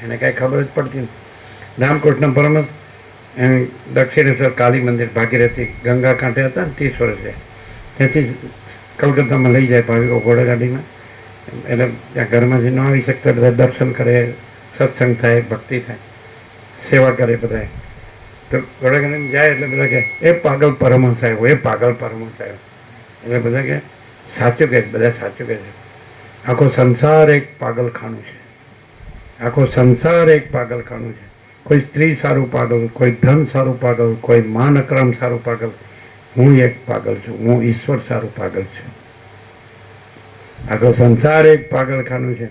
એને કાંઈ ખબર જ પડતી નથી. રામકૃષ્ણ પરમહંસ દક્ષિણેશ્વર કાલી મંદિર ભાગીરથી ગંગા કાંઠે હતા ને 30 વર્ષે, ત્યાંથી કલકત્તામાં લઈ જાય ભાવિકો ઘોડાગાડીમાં. એટલે ત્યાં ઘરમાંથી ન આવી શકતા બધા દર્શન કરે, સત્સંગ થાય, ભક્તિ થાય, સેવા કરે બધા. તો ઘોડાગાડીમાં જાય એટલે બધા કહે એ પાગલ પરમહંસ આવ્યો, એ પાગલ પરમહંસ આવ્યો. એટલે બધા કહે સાચું કહે, બધા સાચું કહે છે. આખો સંસાર એક પાગલખાનું છે, આખો સંસાર એક પાગલખાનું છે. કોઈ સ્ત્રી સારું પાગલ, કોઈ ધન સારું પાગલ, કોઈ માન અક્રમ સારું પાગલ. હું એક પાગલ છું, હું ઈશ્વર સારું પાગલ છું. આખો સંસાર એક પાગલખાનું છે.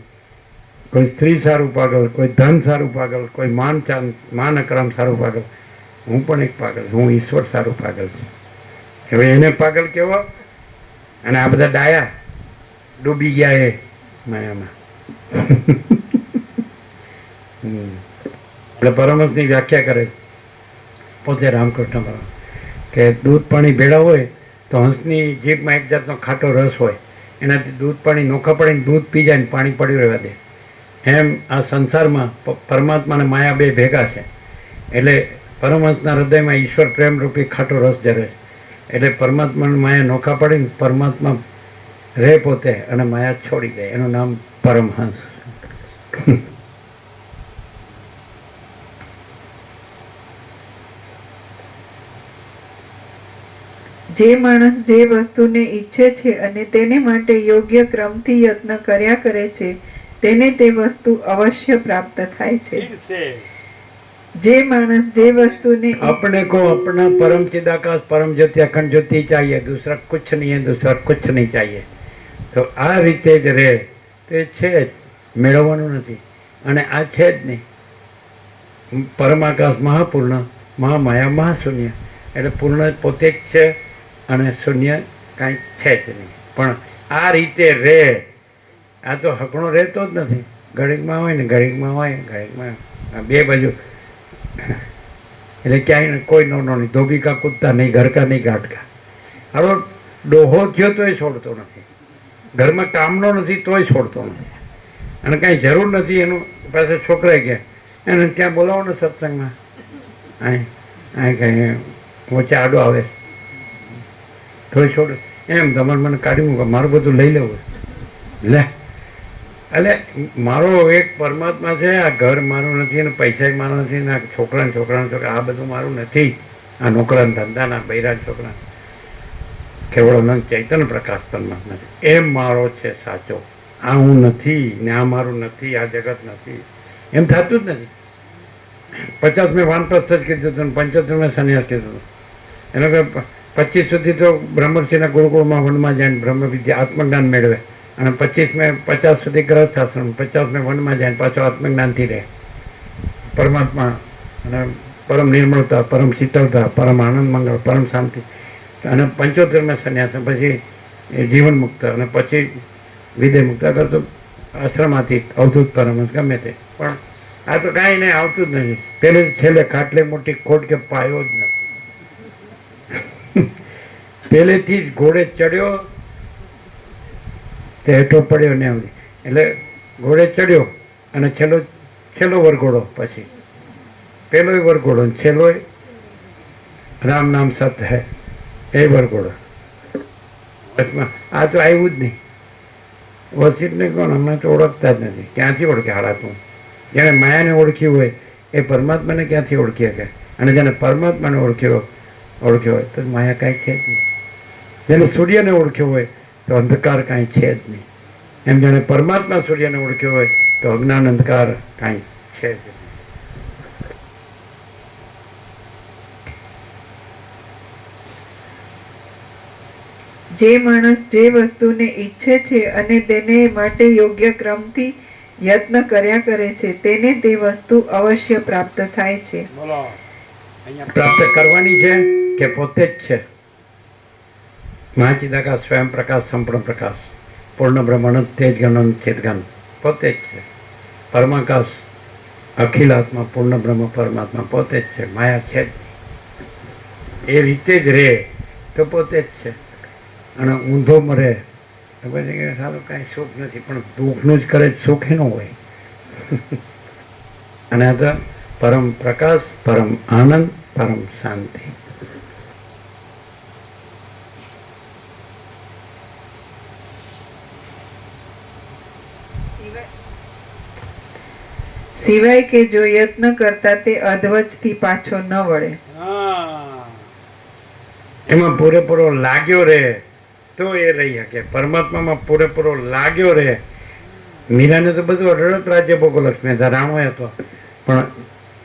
કોઈ સ્ત્રી સારું પાગલ, કોઈ ધન સારું પાગલ, કોઈ માન અક્રમ સારું પાગલ. હું પણ એક પાગલ છું, હું ઈશ્વર સારું પાગલ છું. હવે એને પાગલ કેવો, અને આ બધા ડાયા ડૂબી ગયા એ માયામાં. એટલે પરમહંસની વ્યાખ્યા કરે પોતે રામકૃષ્ણ પરમહંસ કે દૂધ પાણી ભેળા હોય તો હંસની જીભમાં એક જાતનો ખાટો રસ હોય, એનાથી દૂધ પાણી નોખા પડીને દૂધ પી જાય ને પાણી પડ્યું રહેવા દે. એમ આ સંસારમાં પરમાત્મા અને માયા બે ભેગા છે. એટલે પરમહંસના હૃદયમાં ઈશ્વર પ્રેમરૂપી ખાટો રસ ધરે છે. એટલે પરમાત્માને માયા નોખા પડીને પરમાત્મા રહે પોતે અને માયા છોડી દે. એનું નામ પરમહંસ. જે માણસ જે વસ્તુને ઈચ્છે છે અને તેને માટે યોગ્ય ક્રમથી યત્ન કર્યા કરે છે તેને તે વસ્તુ અવશ્ય પ્રાપ્ત થાય છે. જે માણસ જે વસ્તુને अपने को अपना परम चिदाकाश परम ज्योति अखंड ज्योति चाहिए, दूसरा कुछ नहीं है, दूसरा कुछ नहीं चाहिए. તો આ રીતે જ રહે તે છે જ, મેળવવાનું નથી. અને આ છે જ નહીં. પરમાકાશ મહાપૂર્ણ, મહામાયા મહાશૂન્ય. એટલે પૂર્ણ પોતે જ છે અને શૂન્ય કાંઈ છે જ નહીં. પણ આ રીતે રહે, આ તો હકણો રહેતો જ નથી. ઘડીકમાં હોય ને ઘડીકમાં હોય, ઘડીકમાં બે બાજુ. એટલે ક્યાંય કોઈ નો નહીં, ધોબી કા કૂદતા નહીં, ઘર કા નહીં ઘાટ કા. હાલો ડોહો થયો તોય છોડતો નથી, ઘરમાં કામનો નથી તોય છોડતો નથી, અને કાંઈ જરૂર નથી એનું પાસે છોકરાએ ગયા એને ત્યાં બોલાવો ને સત્સંગમાં, અહીં કાંઈ વચ્ચે આડો આવે તોય છોડે. એમ તમારે મને કાઢી મૂકો, મારું બધું લઈ લેવું લે. એટલે મારો એક પરમાત્મા છે, આ ઘર મારું નથી, અને પૈસા મારું નથી, ને આ છોકરા આ બધું મારું નથી. આ નોકરા ધંધાના બૈરા છોકરા કેવળ ચૈતન્ય પ્રકાશ પરમાત્મા છે, એમ મારો છે સાચો. આ હું નથી ને આ મારું નથી, આ જગત નથી, એમ થતું જ નથી. 50 મેં વાનપ્રસ્થ જ કીધું હતું, 75 મેં સંન્યાસ કીધું હતું. એનો કે 25 સુધી તો બ્રહ્મર્ષિના ગુરુકુળમાં વનમાં જાય બ્રહ્મ વિદ્યા આત્મજ્ઞાન મેળવે, અને 25 મેં 50 સુધી ગ્રસ્થ આશ્રમ, 50 મેં વનમાં જાય પાછો આત્મજ્ઞાનથી રહે. પરમાત્મા અને પરમ નિર્મળતા, પરમ શીતળતા, પરમ આનંદ મંગળ, પરમ શાંતિ. અને 75 મેં સંન્યાસ, પછી જીવન મુક્ત, અને પછી વિદેહ મુક્ત. અગર તો આશ્રમમાંથી અવધૂત પરમહંસ ગમે તે. પણ આ તો કાંઈ નહીં, આવતું જ નથી. પેલે છેલ્લે ખાટલે મોટી ખોટ કે પાયો જ નથી. પહેલેથી જ ઘોડે ચડ્યો તે હેઠો પડ્યો ને એમ. એટલે ઘોડે ચડ્યો અને છેલ્લો વરઘોડો, પછી પહેલોય વરઘોડો, છેલ્લોય રામ નામ સત હે એ વરઘોડો. આ તો આવ્યું જ નહીં. વસીતને કોણ અમે તો ઓળખતા જ નથી. ક્યાંથી ઓળખે હાડા તું? જેણે માયાને ઓળખ્યું હોય એ પરમાત્માને ક્યાંથી ઓળખી શકે? અને જેને પરમાત્માને ઓળખ્યો હોય તો માયા કાંઈ છે જ નહીં. જેને સૂર્યને ઓળખ્યો હોય તો અંધકાર કાંઈ છે જ નહીં. એમ જેણે પરમાત્મા સૂર્યને ઓળખ્યો હોય તો અજ્ઞાન અંધકાર કાંઈ છે જ નહીં. જે માણસ જે વસ્તુને ઈચ્છે છે અને તેને માટે યોગ્ય ક્રમથી યત્ન કર્યા કરે છે તેને તે વસ્તુ અવશ્ય પ્રાપ્ત થાય છે. પ્રાપ્ત કરવાની છે કે પોતે જ છે? મહાચિદાકાશ સ્વયં પ્રકાશ, સંપૂર્ણ પ્રકાશ, પૂર્ણ બ્રહ્મણ, તેજ ગણ, ચેત ગણ પોતે જ છે. પરમાકાશ, અખિલ આત્મા, પૂર્ણ બ્રહ્મ પરમાત્મા પોતે જ છે. માયા છે જ નહીં. એ રીતે જ રહે તો પોતે જ છે. અને ઊંધો મરે તો પછી સારું કાંઈ સુખ નથી, પણ દુઃખનું જ કરે સુખ એનું હોય. અને આ તો પરમ પ્રકાશ, પરમ આનંદ, પરમ શાંતિ. સિવાય કે જો યત્ન કરતા તે અધવચથી પાછો ન વળે. એમાં પૂરેપૂરો લાગ્યો રહે તો એ રહી શકે. પરમાત્મામાં પૂરેપૂરો લાગ્યો રહે. મીરાને તો બધું અઢળક રાજ્ય ભોગો, લક્ષ્મી હતા, રામો હતો, પણ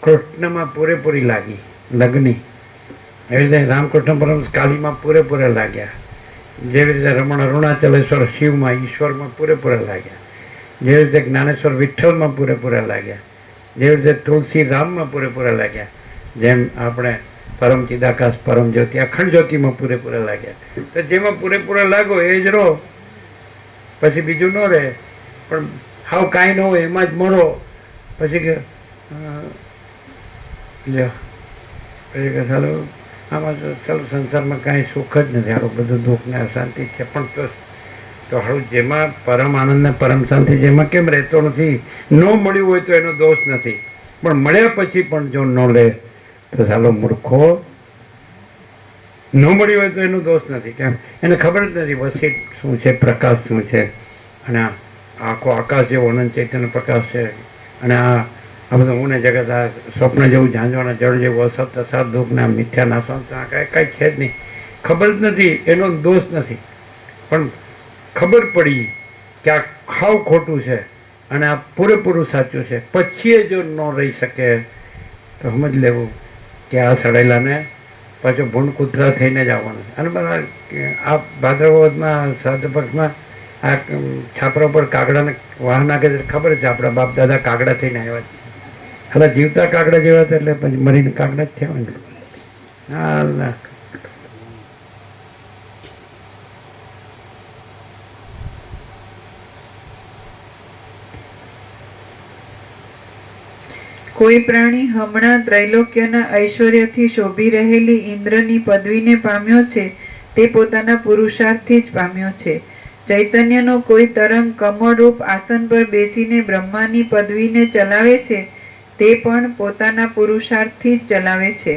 કૃષ્ણમાં પૂરેપૂરી લાગી, લગ્ની. એવી રીતે રામકૃષ્ણ પરમહંસ કાલીમાં પૂરેપૂરા લાગ્યા. જેવી રીતે રમણ અરુણાચલેશ્વર શિવમાં, ઈશ્વરમાં પૂરેપૂરા લાગ્યા. જેવી રીતે જ્ઞાનેશ્વર વિઠ્ઠલમાં પૂરેપૂરા લાગ્યા. જેવી રીતે તુલસી રામમાં પૂરેપૂરા લાગ્યા. જેમ આપણે પરમ ચિદાકાશ, પરમ જ્યોતિ, અખંડ જ્યોતિમાં પૂરેપૂરા લાગ્યા. તો જેમાં પૂરેપૂરા લાગો એ જ રહો, પછી બીજું ન રહે. પણ હાવ કાંઈ ન હોય એમાં જ મરો, પછી કે લ્યો, પછી કે ચાલો આમાં તો ચાલો સંસારમાં કાંઈ સુખ જ નથી, આવું બધું દુઃખ ને અશાંતિ છે. પણ તો હવે જેમાં પરમ આનંદ ને પરમ શાંતિ જેમાં કેમ રહેતો નથી? ન મળ્યું હોય તો એનો દોષ નથી, પણ મળ્યા પછી પણ જો ન લે તો ચાલો મૂર્ખો. ન મળ્યું હોય તો એનો દોષ નથી. કેમ? એને ખબર જ નથી વસીટ શું છે, પ્રકાશ શું છે, અને આખો આકાશ જેવો અનંત ચૈતન્ય પ્રકાશ છે, અને આ બધું હું ને જગત, આ સ્વપ્ન જેવું ઝાંઝવાના જળ જેવું અસત અસાર દુઃખના મિથ્યા નાશવંત કાંઈ છે જ નહીં. ખબર જ નથી, એનો દોષ નથી. પણ ખબર પડી કે આ ખાવ ખોટું છે અને આ પૂરેપૂરું સાચું છે, પછી એ જો ન રહી શકે તો સમજ લેવું કે આ સડેલાને પાછું ભૂંડ કૂતરા થઈને જ આવવાનું. અને બધા આ ભાદ્રવદમાં શ્રાદ્ધ પક્ષમાં આ છાપરા પર કાગડાને વાહ નાખે છે. ખબર છે આપણા બાપ દાદા કાગડા થઈને આવ્યા છે. હવે જીવતા કાગડા જેવા હતા એટલે પછી મરીને કાગડા જ થયા ને. હા, કોઈ પ્રાણી હમણાં ત્રૈલોક્યના ઐશ્વર્યથી શોભી રહેલી ઇન્દ્રની પદવીને પામ્યો છે તે પોતાના પુરુષાર્થથી જ પામ્યો છે. ચૈતન્યનો કોઈ તરંગ કમળરૂપ આસન પર બેસીને બ્રહ્માની પદવીને ચલાવે છે તે પણ પોતાના પુરુષાર્થથી જ ચલાવે છે.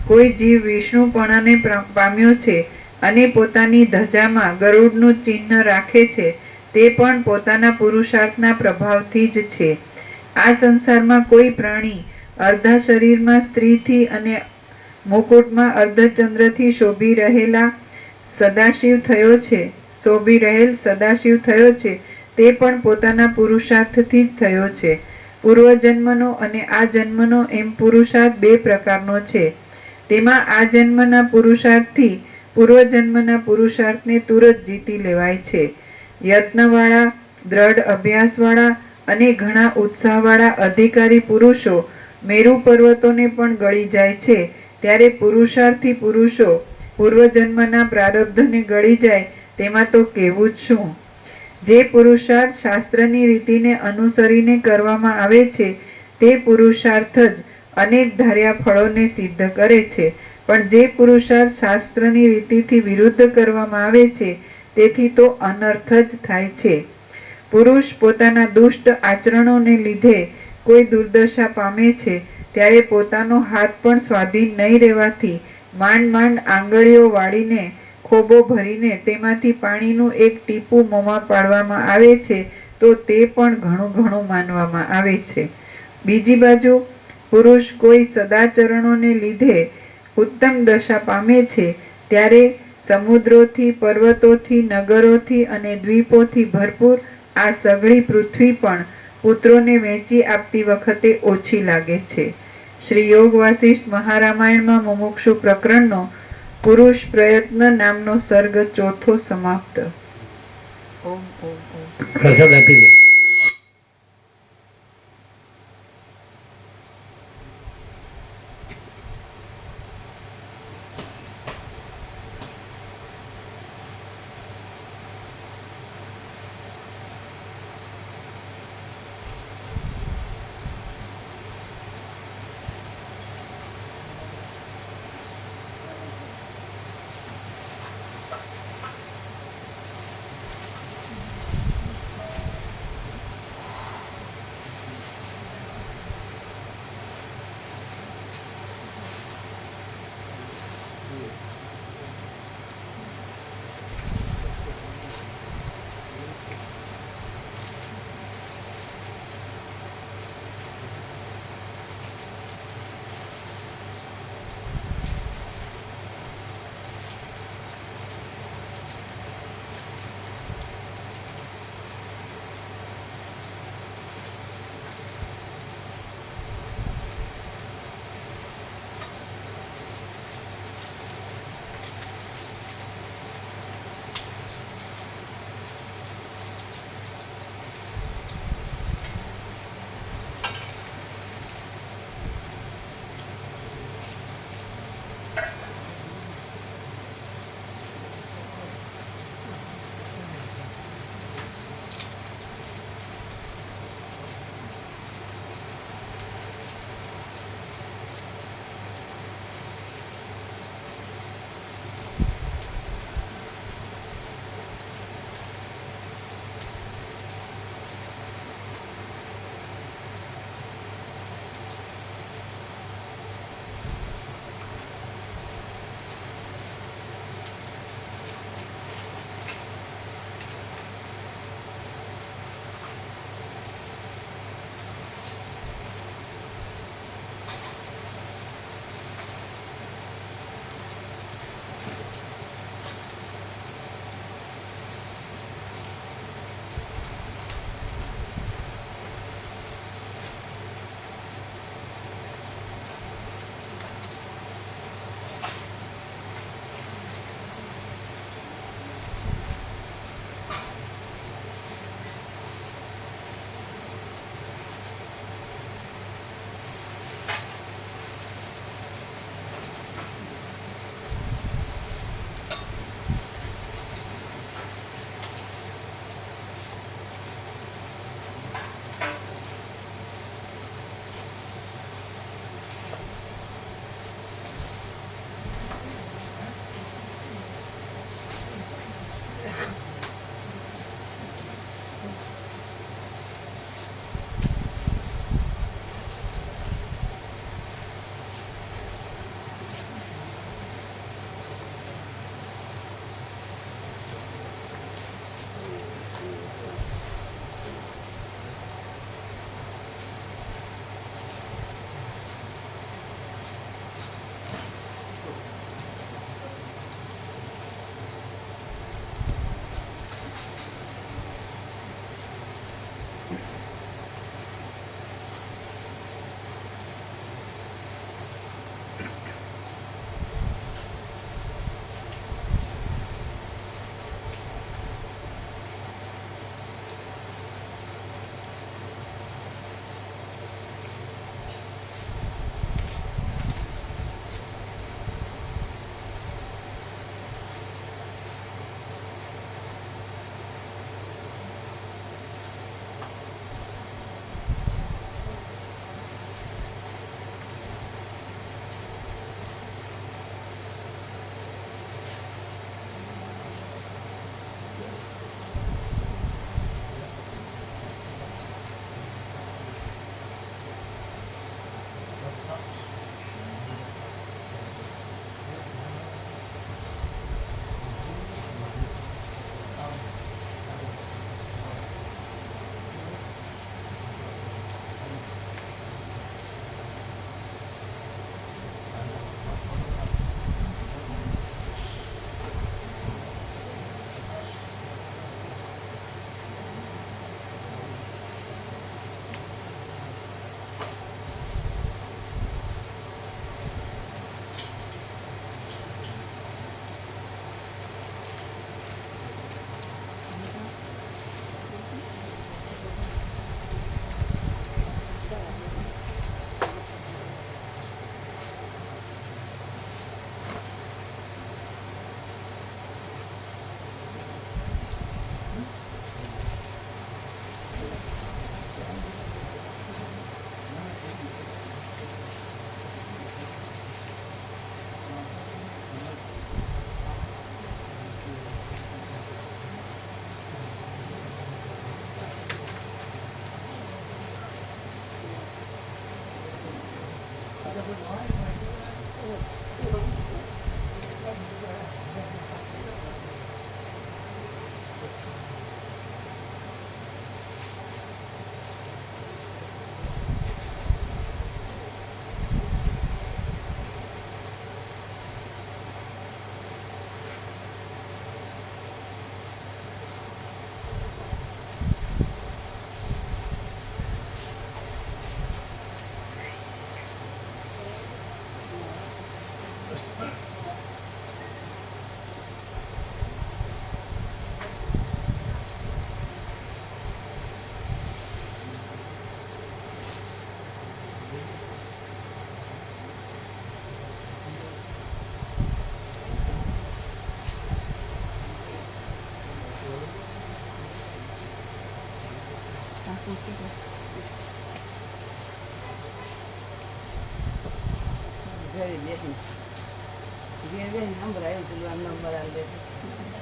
કોઈ જીવ વિષ્ણુપણાને પામ્યો છે અને પોતાની ધજામાં ગરુડનું ચિહ્ન રાખે છે તે પણ પોતાના પુરુષાર્થના પ્રભાવથી જ છે. આ સંસારમાં કોઈ પ્રાણી અર્ધા શરીરમાં સ્ત્રીથી અને મુકુટમાં અર્ધચંદ્રથી શોભી રહેલ સદાશિવ થયો છે તે પણ પોતાના પુરુષાર્થથી જ થયો છે. પૂર્વજન્મનો અને આ જન્મનો એમ પુરુષાર્થ બે પ્રકારનો છે. તેમાં આ જન્મના પુરુષાર્થથી પૂર્વજન્મના પુરુષાર્થને તુરત જીતી લેવાય છે. યત્નવાળા, દ્રઢ અભ્યાસવાળા અને ઘણા ઉત્સાહવાળા અધિકારી પુરુષો મેરુ પર્વતોને પણ ગળી જાય છે, ત્યારે પુરુષાર્થી પુરુષો પૂર્વજન્મના પ્રારબ્ધને ગળી જાય તેમાં તો કહેવું જ શું. જે પુરુષાર્થ શાસ્ત્રની રીતિને અનુસરીને કરવામાં આવે છે તે પુરુષાર્થ જ અનેક ધાર્યા ફળોને સિદ્ધ કરે છે, પણ જે પુરુષાર્થ શાસ્ત્રની રીતિથી વિરુદ્ધ કરવામાં આવે છે તેથી તો અનર્થ જ થાય છે. પુરુષ પોતાના દુષ્ટ આચરણોને લીધે કોઈ દુર્દશા પામે છે ત્યારે પોતાનો હાથ પણ સ્વાધીન નહીં રહેવાથી માંડ માંડ આંગળીઓ વાળીને ખોબો ભરીને તેમાંથી પાણીનું એક ટીપું મોંમાં પાડવામાં આવે છે તો તે પણ ઘણું માનવામાં આવે છે. બીજી બાજુ પુરુષ કોઈ સદાચરણોને લીધે ઉત્તમ દશા પામે છે ત્યારે સમુદ્રોથી, પર્વતોથી, નગરોથી અને દ્વીપોથી ભરપૂર આ સઘળી પૃથ્વી પણ પુત્રોને વહેંચી આપતી વખતે ઓછી લાગે છે. શ્રી યોગ વાસિષ્ઠ મહારામાયણમાં મુમુક્ષુ પ્રકરણનો પુરુષ પ્રયત્ન નામનો સર્ગ ચોથો સમાપ્ત. ઓમ ઓમ ઓમ. પ્રસાદ આપી દે.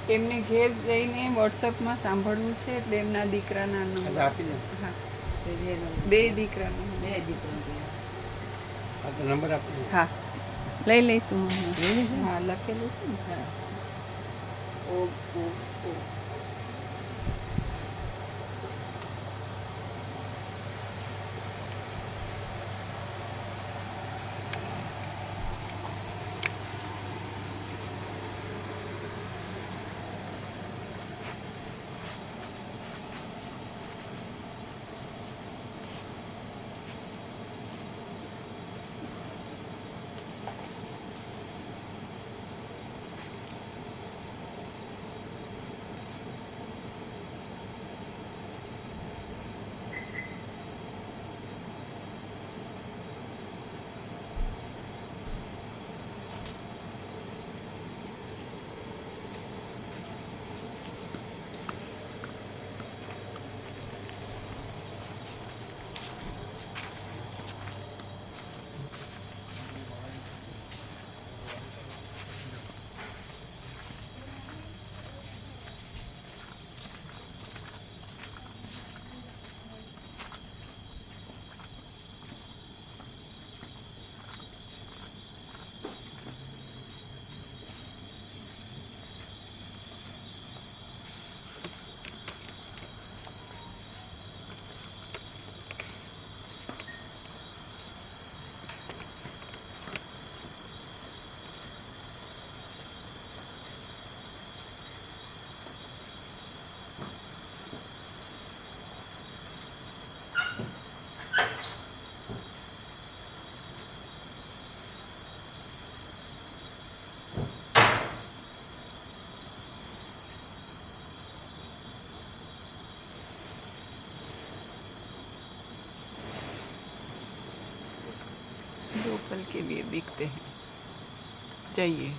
એમને ઘેર જઈને વોટ્સઅપમાં સાંભળવું છે એટલે એમના દીકરાના નંબર આપી દે. હા બે દીકરાનો હા તો નંબર આપી દે. હા લઈ લઈશું લઈ લઈશું? હા લખેલું છે ને હા ઓ ઓ ઓ दो पल के लिए दिखते हैं जाइए